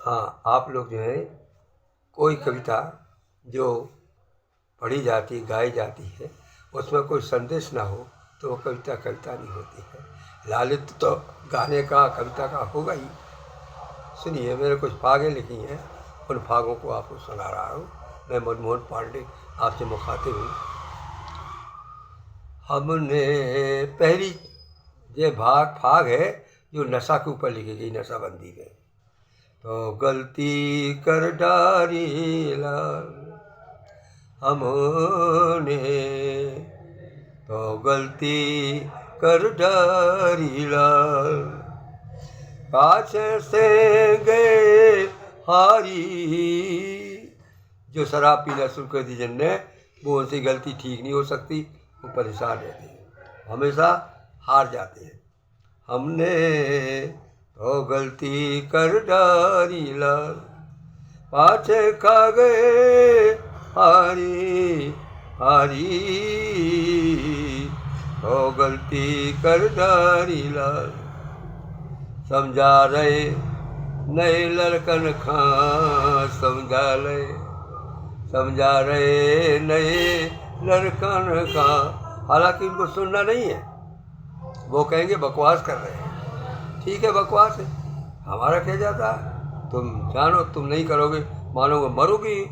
हाँ, आप लोग जो है कोई कविता जो पढ़ी जाती गाई जाती है उसमें कोई संदेश ना हो तो वो कविता कविता नहीं होती है। लालित तो गाने का कविता का होगा ही। सुनिए, मेरे कुछ फागें लिखी हैं, उन फागों को आपको सुना रहा हूँ। मैं मनमोहन पांडे आपसे मुखातिब हूँ। हमने पहली ये फाग है जो नशा के ऊपर लिखी गई, नशाबंदी में। तो गलती कर डारी लाल हमने, तो गलती कर डारी लाल, पाछे से गए हारी। जो शराब पीना शुरू कर दी जिनने, वो उनसे गलती ठीक नहीं हो सकती, वो परेशान रहते हैं, हमेशा हार जाते हैं। हमने तो गलती कर डारी लाल, पाछे खा गए हारी हारी, तो गलती कर डारी लाल। समझा रहे नए लड़कन खां, समझा रहे नए लड़कन का। हालांकि उनको सुनना नहीं है, वो कहेंगे बकवास कर रहे हैं। ठीक है, बकवास है, हमारा क्या जाता है, तुम जानो, तुम नहीं करोगे, मानोगे मरोगी।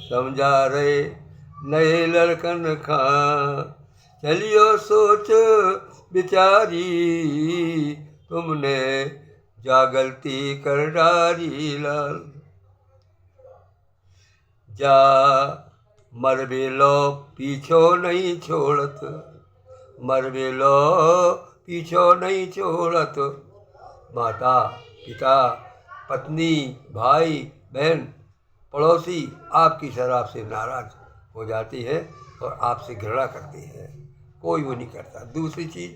समझा रहे नए लड़कन का, चलियो सोच बिचारी, तुमने जा गलती कर डारी लाल। जा मर बेलो पीछो नहीं छोड़त, मर बेलो पीछो नहीं छोड़त। माता पिता पत्नी भाई बहन पड़ोसी आपकी शराब से नाराज हो जाती है और आपसे घृणा करती है, कोई वो नहीं करता। दूसरी चीज़,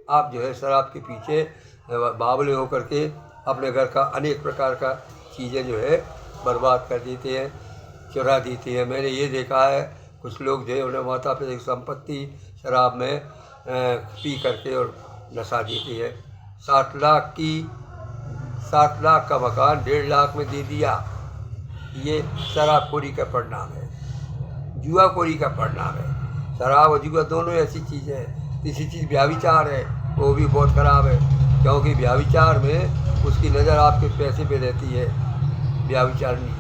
आप जो है शराब के पीछे बावले होकर के अपने घर का अनेक प्रकार का चीज़ें जो है बर्बाद कर देते हैं, चुरा देती है। मैंने ये देखा है, कुछ लोग जो है उन्हें माता पिता की संपत्ति शराब में पी करके और नशा देती है। 60 लाख का मकान 1.5 लाख में दे दिया, ये शराबखोरी का परिणाम है, जुआखोरी का परिणाम है। शराब और जुआ दोनों ऐसी चीज़ है। तीसरी चीज़ व्यभिचार है, वो भी बहुत ख़राब है, क्योंकि व्यभिचार में उसकी नज़र आपके पैसे पे रहती है, व्यभिचार नहीं।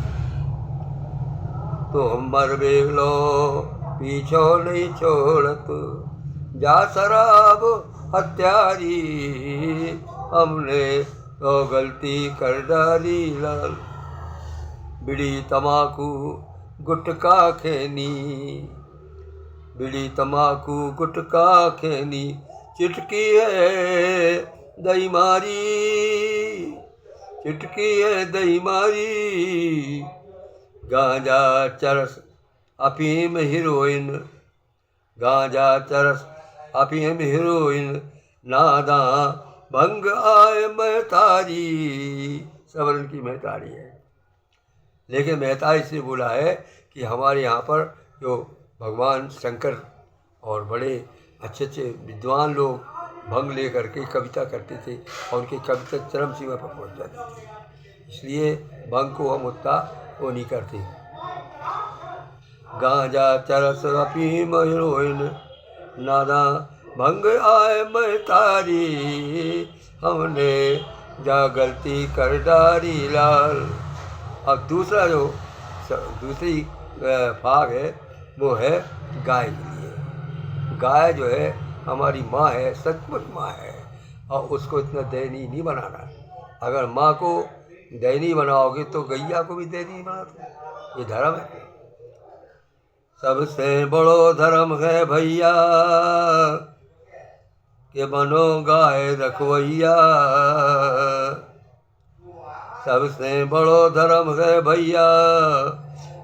तो मर बेलो पीछो नहीं छोड़त, जा शराब हत्यारी, हमने तो गलती कर डाली लाल। बीड़ी तमाकू गुटखा खेनी, बीड़ी तमाकू गुटखा खेनी, चिटकी है दही मारी, चिटकी है दही मारी। गांजा चरस अफीम हीरोइन, गांजा चरस अफीम हीरोइन, नादा भंग आए महतारी। सवर्ण की महतारी है, लेकिन महतारी से बोला है कि हमारे यहाँ पर जो भगवान शंकर और बड़े अच्छे अच्छे विद्वान लोग भंग ले करके कविता करते थे और उनकी कविता चरम सीमा पर पहुँच जाती थी, इसलिए भंग को हम उतना वो नहीं करते। गांजा चरस अफीम हीरोइन, नादा भंग आए महतारी, हमने जा गलती कर डारी लाल। अब दूसरा जो दूसरी फाग है वो है गाय के लिए। गाय जो है हमारी माँ है, सचमुच माँ है, और उसको इतना दयनीय नहीं बनाना। अगर माँ को दयनीय बनाओगे तो गैया को भी दयनीय बना दो, ये धर्म है। सबसे बड़ो धर्म है भैया कि बनो गाय रखवैया, सबसे बड़ो धर्म है भैया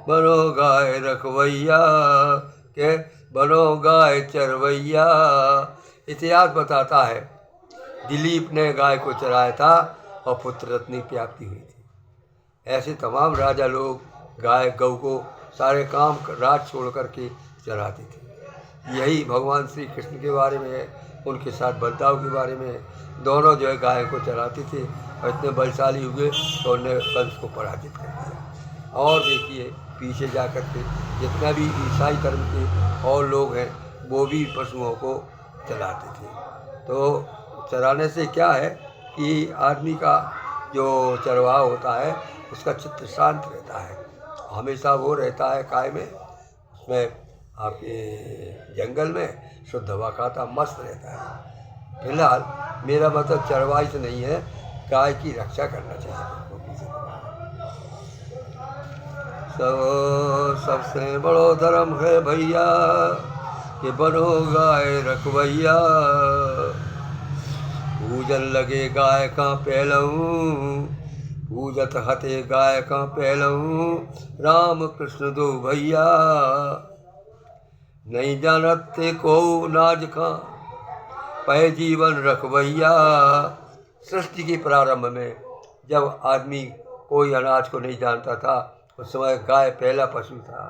बनो गाय रखवैया, के बनो गाय चरवैया। इतिहास बताता है दिलीप ने गाय को चराया था और पुत्र रत्न की प्राप्ति हुई थी। ऐसे तमाम राजा लोग गाय गौ को सारे काम राज छोड़ करके चराते थे। यही भगवान श्री कृष्ण के बारे में है, उनके साथ बलदाव के बारे में है। दोनों जो है गाय को चराते थे और इतने बलशाली हुए तो उन्होंने कंस को पराजित कर दिया। और देखिए पीछे जा कर के जितना भी ईसाई धर्म के और लोग हैं वो भी पशुओं को चराते थे। तो चराने से क्या है कि आदमी का जो चरवाहा होता है उसका चित्त शांत रहता है, हमेशा वो रहता है काय में, उसमें आपके जंगल में शुद्ध हवा खाता मस्त रहता है। फिलहाल मेरा मतलब चरवाही से नहीं है, गाय की रक्षा करना चाहिए। सबसे बड़ो धर्म है भैया कि बनो गाय रखवैया, पूजन लगे गाय का पहलऊ, पूजत हते गाय का पहलऊ, राम कृष्ण दो भैया, नहीं जानते को नाज का पै जीवन रखवैया। सृष्टि के प्रारंभ में जब आदमी कोई अनाज को नहीं जानता था उस समय गाय पहला पशु था।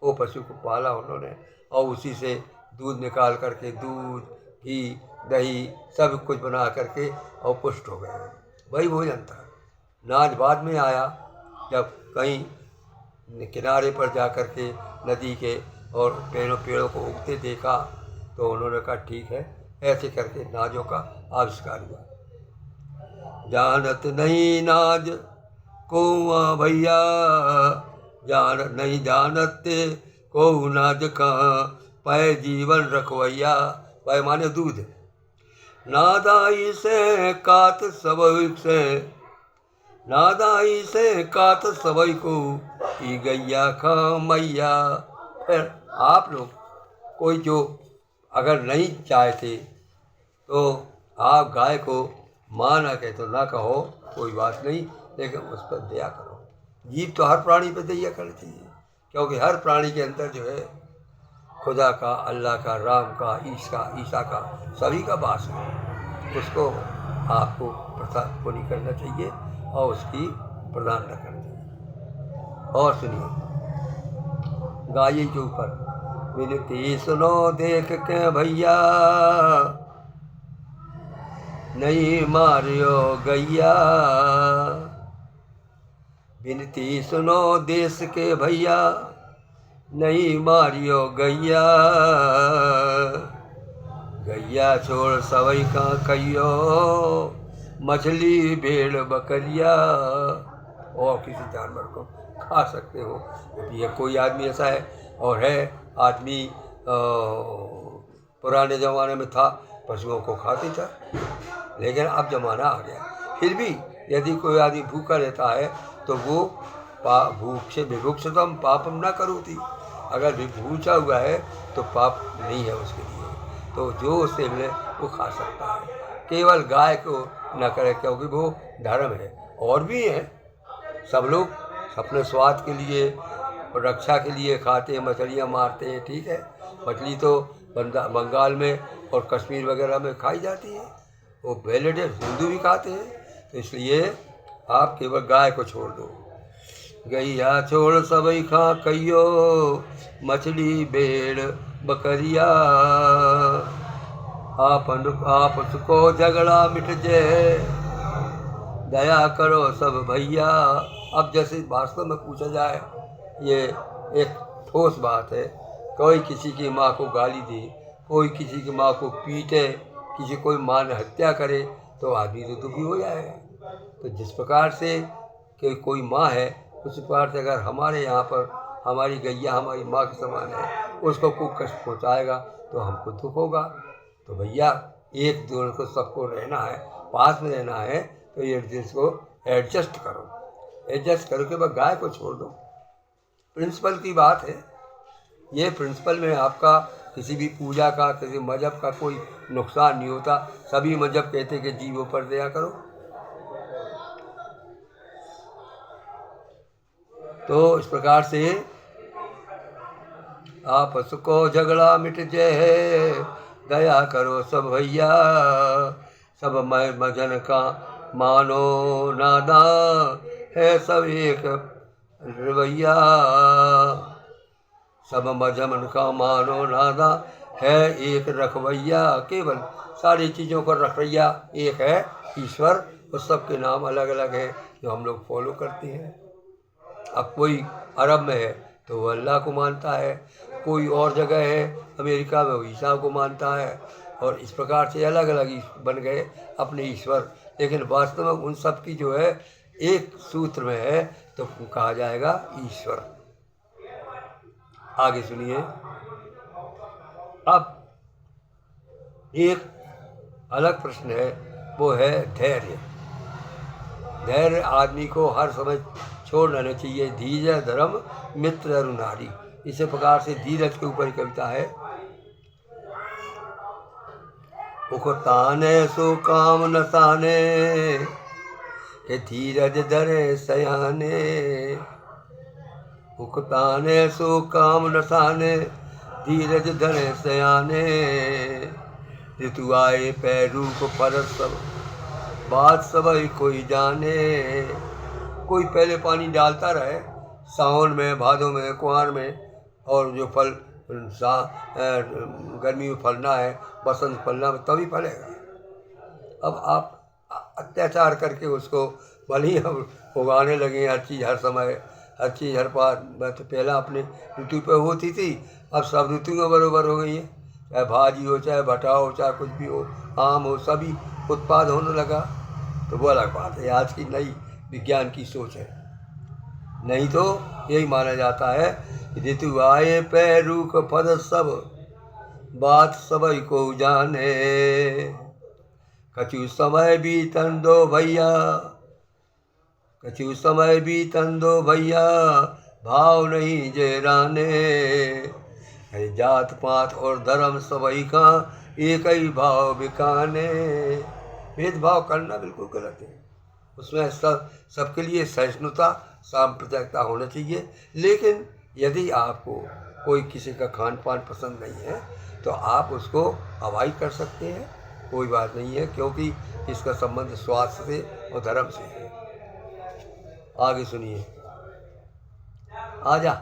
वो पशु को पाला उन्होंने और उसी से दूध निकाल करके दूध घी दही सब कुछ बना करके और पुष्ट हो गए। वही भोजन था। नाज बाद में आया जब कहीं किनारे पर जा कर के नदी के और पेड़ों को उगते देखा तो उन्होंने कहा ठीक है, ऐसे करके नाजों का आविष्कार हुआ। जानत नहीं नाज को भैया, नहीं जानते को नाज का पै जीवन रखवैया। पै माने दूध। नादाई से कात सबई से, नादाई से कात सबई को ई गैया खा मैया। फिर आप लोग कोई जो अगर नहीं चाहते तो आप गाय को माँ ना कहे तो ना कहो, कोई बात नहीं, लेकिन उस पर दया करो। जीव तो हर प्राणी पर दया करनी चाहिए, क्योंकि हर प्राणी के अंदर जो है खुदा का, अल्लाह का, राम का, ईसा का सभी का वास है। उसको आपको प्रसाद को नहीं करना चाहिए और उसकी प्रदान न करना चाहिए। और सुनिए गाय के ऊपर विनती सुनो देख के भैया, नहीं मारियो गैया। विनती सुनो देश के भैया, नहीं मारियो गैया। गैया छोड़ सवई का कहियो, मछली भेड़ बकरिया। और किसी जानवर को खा सकते हो। ये कोई आदमी ऐसा है और है आदमी पुराने ज़माने में था पशुओं को खाते था, लेकिन अब ज़माना आ गया। फिर भी यदि कोई आदमी भूखा रहता है तो वो भूख से विभुक्षतम पापम न करोति। अगर भी भूखा हुआ है तो पाप नहीं है उसके लिए, तो जो उससे मिले वो खा सकता है। केवल गाय को न करे, क्योंकि वो धर्म है। और भी हैं, सब लोग अपने स्वाद के लिए और रक्षा के लिए खाते हैं, मछलियाँ मारते हैं, ठीक है। मछली तो बंगाल में और कश्मीर वगैरह में खाई जाती है, वो वैलिड है, हिंदू भी खाते हैं। तो इसलिए आप केवल गाय को छोड़ दो। गैया छोड़ सबई खा कहियो, मछली भेड़ बकरिया। आपस को झगड़ा मिट जाए, दया करो सब भैया। अब जैसे वास्तव में पूछा जाए, ये एक ठोस बात है। कोई किसी की माँ को गाली दे, कोई किसी की माँ को पीटे, किसी कोई माँ ने हत्या करे तो आदमी तो दुखी हो जाएगा। तो जिस प्रकार से कि कोई माँ है, उस प्रकार से अगर हमारे यहाँ पर हमारी गैया हमारी माँ के समान है, उसको कोई कष्ट पहुँचाएगा तो हमको दुख होगा। तो भैया एक दूसरे को सबको रहना है, पास में रहना है, तो ये को एडजस्ट करो। एडजस्ट करो के बाद गाय को छोड़ दो। प्रिंसिपल की बात है ये। प्रिंसिपल में आपका किसी भी पूजा का, किसी मजहब का कोई नुकसान नहीं होता। सभी मजहब कहते हैं कि जीवों पर दया करो। तो इस प्रकार से आपस को झगड़ा मिट जाए, दया करो सब भैया। सब मजन का मानो नादा है, सब एक रवैया। सब मजमन का मानो नादा है एक रखवैया। केवल सारी चीज़ों का रखवैया एक है ईश्वर, उस सब के नाम अलग अलग हैं जो हम लोग फॉलो करते हैं। अब कोई अरब में है तो वो अल्लाह को मानता है, कोई और जगह है अमेरिका में वो ईसा को मानता है, और इस प्रकार से अलग अलग बन गए अपने ईश्वर। लेकिन वास्तव में उन सब की जो है एक सूत्र में है, तो कहा जाएगा ईश्वर। आगे सुनिए। अब एक अलग प्रश्न है, वो है धैर्य। धैर्य आदमी को हर समय छोड़ लेना चाहिए। धीरज धर्म मित्र अरु नारी, इसी प्रकार से धीरज के ऊपर कविता है। उकताने सो काम न ताने, के धीरज धरे सयाने। उकताने सो काम न ताने, धीरज धरे सयाने। ऋतु आए पैरू को परस सब, बात सबई कोई जाने। कोई पहले पानी डालता रहे, सावन में, भादों में, कुंवर में, और जो फल गर्मी में फलना है, बसंत फलना है, तभी फलेगा। अब आप अत्याचार करके उसको भले ही हम उगाने लगे हर चीज़ हर समय, हर चीज़ हर पार। तो पहला अपने ऋतु पे होती थी, अब सब ऋतुओं बराबर हो गई है। चाहे भाजी हो, चाहे भटा हो, चाहे कुछ भी हो, आम हो, सभी उत्पाद होने लगा। तो वो अलग बात है, आज की नई विज्ञान की सोच है। नहीं तो यही माना जाता है ऋतु आए पैरू को पद सब, बात सबई को जाने। कछु समय बीतन दो भैया, कछु समय बीतन दो भैया, भाव नहीं जेराने। जात पात और धर्म सबई का एक ही भाव बिकाने। भेदभाव करना बिल्कुल गलत है, उसमें सबके लिए सहिष्णुता सांप्रदायिकता होना चाहिए। लेकिन यदि आपको कोई किसी का खान पान पसंद नहीं है तो आप उसको अवॉइड कर सकते हैं, कोई बात नहीं है, क्योंकि इसका संबंध स्वास्थ्य से और धर्म से है। आगे सुनिए। आजा।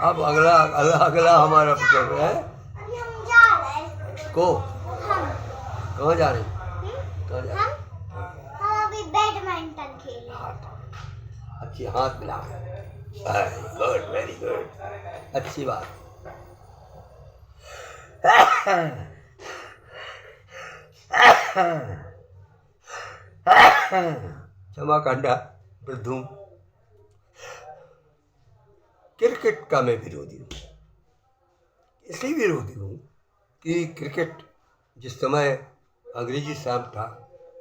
अब अगला हमारा प्रश्न है को कहाँ जा रहे हैं? कहाँ जा रहे हैं? हम अभी बैडमिंटन खेल रहे हैं। अच्छी हाथ मिला है, गुड, वेरी गुड, अच्छी बात। क्षमा कंडा वृद्धूम। क्रिकेट का मैं विरोधी हूँ, इसलिए विरोधी हूँ कि क्रिकेट जिस समय अंग्रेजी साहब था,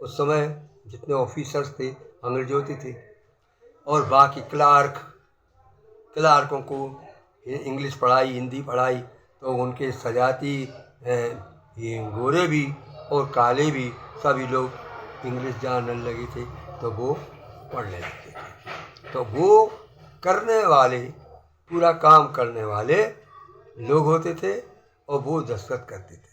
उस समय जितने ऑफिसर्स थे अंग्रेजी होते थे, और बाकी क्लार्कों को इंग्लिश पढ़ाई, हिंदी पढ़ाई, तो उनके सजाती ये गोरे भी और काले भी सभी लोग इंग्लिश जानने लगे थे, तो वो पढ़ने लगते थे। तो वो करने वाले, पूरा काम करने वाले लोग होते थे, और वो दस्तखत करते थे।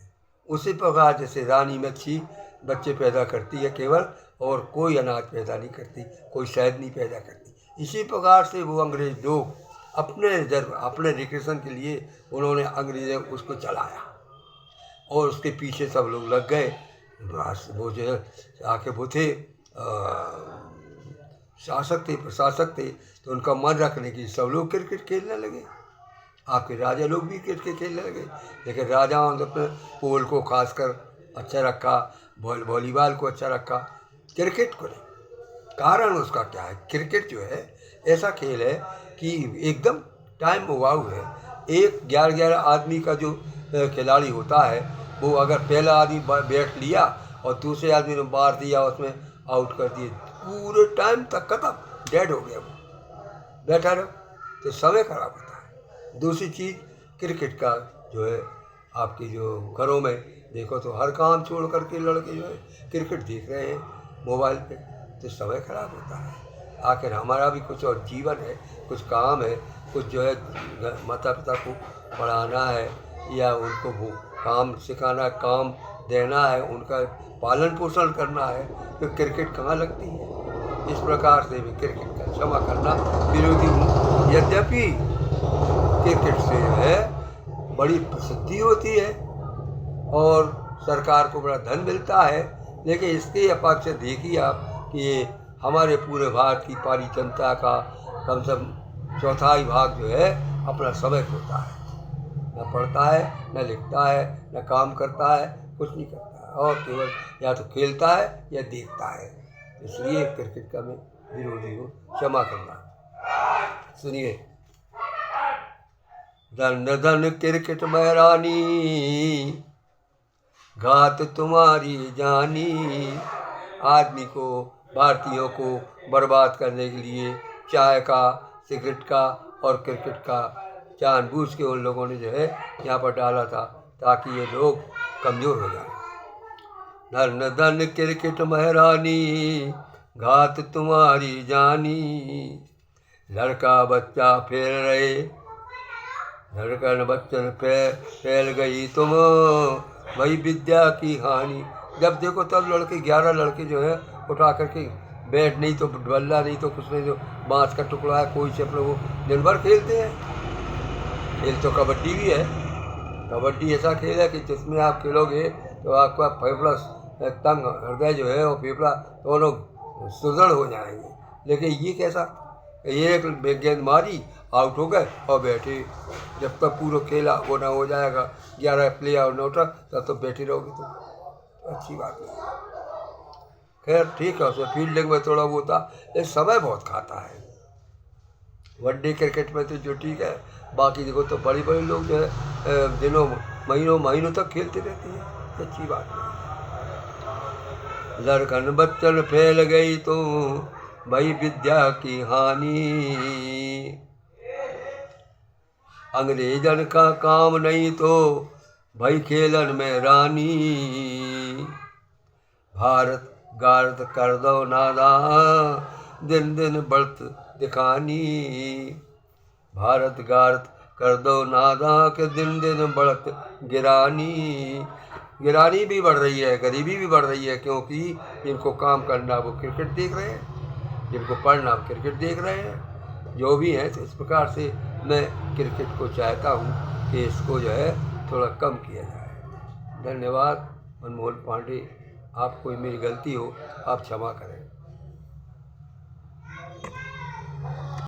उसी प्रकार जैसे रानी मच्छी बच्चे पैदा करती है केवल, और कोई अनाज पैदा नहीं करती, कोई शहद नहीं पैदा करती। इसी प्रकार से वो अंग्रेज लोग अपने रिक्रेशन के लिए उन्होंने अंग्रेज उसको चलाया, और उसके पीछे सब लोग लग गए। बस वो जो है आके वो थे शासक थे, प्रशासक थे, तो उनका मन रखने की सब लोग क्रिकेट खेलने लगे। आपके राजा लोग भी क्रिकेट खेलने लगे, लेकिन राजाओं ने अपने पोल को खासकर अच्छा रखा, वॉलीबॉल को अच्छा रखा, क्रिकेट को नहीं। कारण उसका क्या है? क्रिकेट जो है ऐसा खेल है कि एकदम टाइम उबाऊ है। एक 11 आदमी का जो खिलाड़ी होता है, वो अगर पहला आदमी बैट लिया और दूसरे आदमी ने मार दिया, उसमें आउट कर दिए, पूरे टाइम तक खत्म, डेड हो गया, वो बैठा रहो, तो समय खराब होता है। दूसरी चीज़ क्रिकेट का जो है, आपके जो घरों में देखो तो हर काम छोड़ करके लड़के जो है क्रिकेट देख रहे हैं मोबाइल पे, तो समय खराब होता है। आखिर हमारा भी कुछ और जीवन है, कुछ काम है, कुछ जो है माता पिता को पढ़ाना है, या उनको वो काम सिखाना, काम देना है, उनका पालन पोषण करना है, तो क्रिकेट कहाँ लगती है? इस प्रकार से भी क्रिकेट का क्षमा करना विरोधी हूँ। यद्यपि क्रिकेट से जो है बड़ी प्रसिद्धि होती है और सरकार को बड़ा धन मिलता है, लेकिन इसके अपेक्षा से देखिए आप कि ये हमारे पूरे भारत की पारी जनता का कम से कम चौथाई भाग जो है अपना समय खोता है, न पढ़ता है, न लिखता है, न काम करता है, कुछ नहीं करता है, और केवल या तो खेलता है या देखता है। इसलिए क्रिकेट का मैं विरोधी हूँ, क्षमा करना। सुनिए। धन धन क्रिकेट में रानी, घात तुम्हारी जानी। आदमी को, भारतीयों को बर्बाद करने के लिए चाय का, सिगरेट का और क्रिकेट का जानबूझ के उन लोगों ने जो है यहाँ पर डाला था, ताकि ये लोग कमज़ोर हो जाएं। धन धन क्रिकेट महारानी, घात तुम्हारी जानी। लड़का बच्चा फेल रहे, लड़कन बच्चन फैल गई तुम, वही विद्या की हानि। जब देखो तब लड़के 11 लड़के जो है उठा करके बैट नहीं तो बल्ला नहीं तो कुछ नहीं, जो बाँस का टुकड़ा है कोई से अपने वो दिन भर खेलते हैं। खेल तो कबड्डी भी है। कबड्डी ऐसा खेल है कि जिसमें आप खेलोगे तो आपका फेफड़ा तंग, हृदय जो है वो फेफड़ा दोनों सुदृढ़ हो जाएंगे। लेकिन ये कैसा, ये एक गेंद मारी, आउट हो गए और बैठे। जब तक पूरा खेला वो ना हो जाएगा, 11 प्लेयर न उठा, तब तो बैठे रहोगे तो अच्छी बात नहीं। खैर ठीक है, उसमें फील्डिंग में थोड़ा वो था, ये समय बहुत खाता है। वनडे क्रिकेट में तो जो ठीक है, बाकी देखो तो बड़े बड़े लोग जो है दिनों महीनों तक खेलते रहते हैं, अच्छी बात नहीं। लड़कन बच्चन फैल गई तो भाई विद्या की हानि। अंग्रेजन का काम नहीं तो भाई खेलन में रानी। भारत गारत कर दो नादा, दिन दिन बढ़त दिखानी। भारत गारत कर दो नादा के दिन दिन बढ़त गिरानी। गिरानी भी बढ़ रही है, गरीबी भी बढ़ रही है, क्योंकि जिनको काम करना वो क्रिकेट देख रहे हैं, जिनको पढ़ना वो क्रिकेट देख रहे हैं, जो भी हैं। तो इस प्रकार से मैं क्रिकेट को चाहता हूँ कि इसको जो है थोड़ा कम किया जाए। धन्यवाद। मनमोहन पांडे, आप कोई मेरी गलती हो आप क्षमा करें।